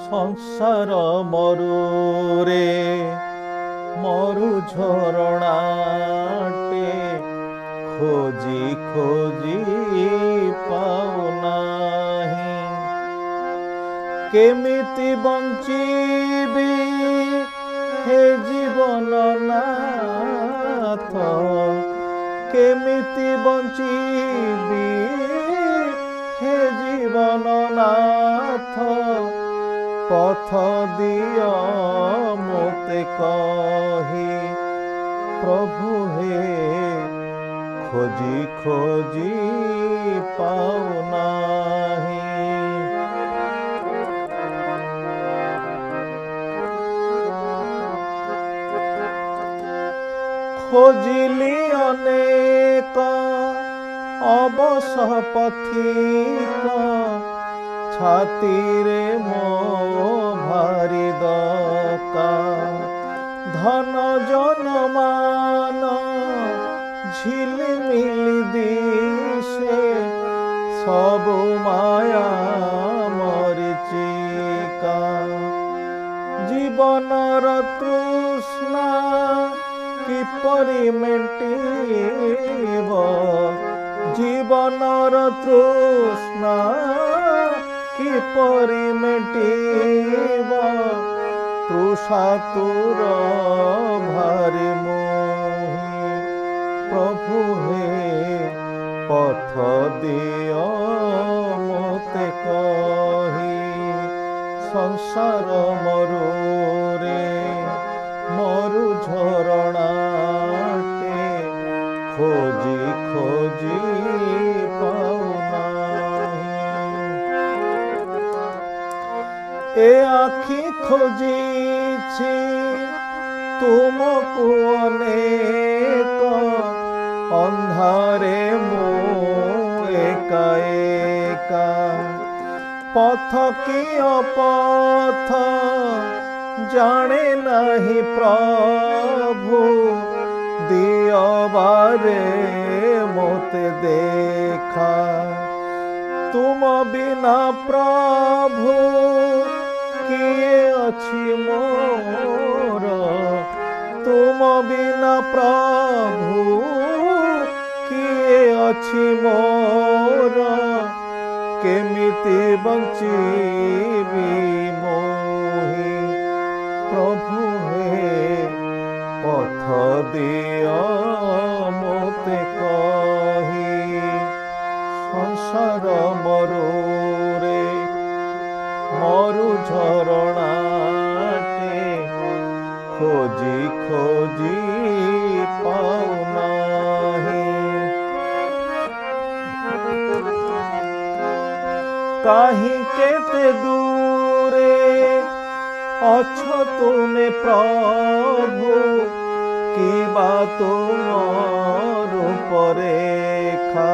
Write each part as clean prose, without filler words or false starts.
ସଂସାର ମରୁରେ ମରୁ ଝରଣାଟେ ଖୋଜି ଖୋଜି ପାଉନାହିଁ। କେମିତି ବଞ୍ଚିବି ହେ ଜୀବନ ନାଥ, କେମିତି ବଞ୍ଚିବି ହେ ଜୀବନ ନାଥ, ପଥ ଦିଅ ମୋତେ କହି ପ୍ରଭୁ ହେ ଖୋଜି ଖୋଜି ପାଉନାହିଁ। ଖୋଜିଲି ଅନେକ ଅବଶ ପଥିକ, ଛାତିରେ ମୋ ଭାରି ଦକା, ଧନ ଜନମାନ ଝିଲିମିଲି ଦିଶେ, ସବୁ ମାୟା ମରିଚିକା। ଜୀବନର ତୃଷ୍ଣା କିପରି ମେଣ୍ଟିବ, ଜୀବନର ତୃଷ୍ଣା କିପରି ମେଣ୍ଟିବ, ତୃଷାତୁର ଭାରି ମୋହି ପ୍ରଭୁ ହେ ପଥ ଦିଅ ମୋତେ କହି। ସଂସାର ମରୁରେ ମରୁ ଝରଣାଟେ ଖୋଜି ଖୋଜି ପାଉନାହିଁ। ଏ ଆଖି ଖୋଜିଛି ତୁମକୁ ଅନେକ, ଅନ୍ଧାରେ ମୁଁ ଏକା ଏକା, ପଥ କି ଅପଥ ଜାଣେ ନାହିଁ ପ୍ରଭୁ, ଦିଅ ବାରେ ମୋତେ ଦେଖା। ତୁମ ବିନା ପ୍ରଭୁ କିଏ ଅଛି ମୋର, ତୁମ ବିନା ପ୍ରଭୁ କିଏ ଅଛି ମୋର, କେମିତି ବଞ୍ଚିବି ମୋହି ପ୍ରଭୁ ହେ ପଥ ଦିଅ ମୋତେ କହି। ସଂସାର ମରୁରେ ମରୁ ଝରଣାଟେ ଖୋଜି ଖୋଜି ପାଉନାହିଁ। କାହିଁ କେତେ ଦୂରେ ଅଛ ତୁମେ ପ୍ରଭୁ, କିବା ତୁମ ରୂପରେଖା,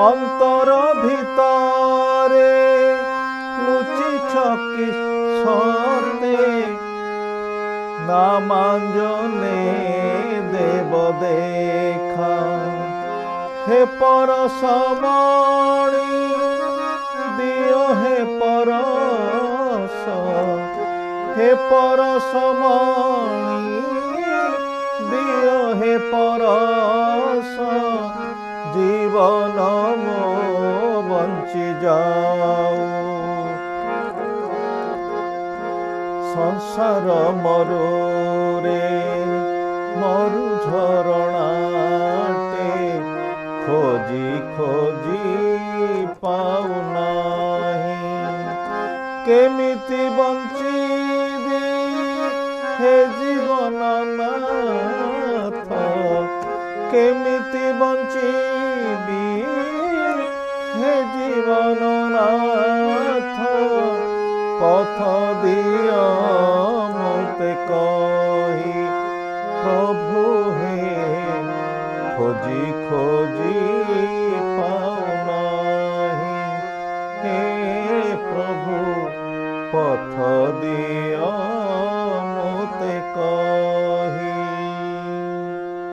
ଅନ୍ତର ଭିତରେ ଲୁଚିଛ କି ସତେ, ନାମାଞ୍ଜନେ ଦେବ ଦେଖା। ହେ ପରଶମଣି ଦିଅ ହେ ପରଶ, ହେ ପରଶମଣି ଦିଅ ହେ ପରଶ, ଜୀବନ ମୋ ବଞ୍ଚି ଯାଉ। ସଂସାର ମରୁରେ ମରୁ ଝରଣାଟେ ଖୋଜି ଖୋଜି ପାଉନାହିଁ। କେମିତି ବଞ୍ଚିବି ହେ ଜୀବନ ନାଥ, କେମିତି ବଞ୍ଚିବି ହେ ଜୀବନ ନାଥ, ପଥ ଦିଅ ମୋତେ କହି ପ୍ରଭୁ ହେ ଖୋଜି ଖୋଜି ପାଉନାହିଁ। ହେ ପ୍ରଭୁ ପଥ ଦିଅ ମୋତେ କହି।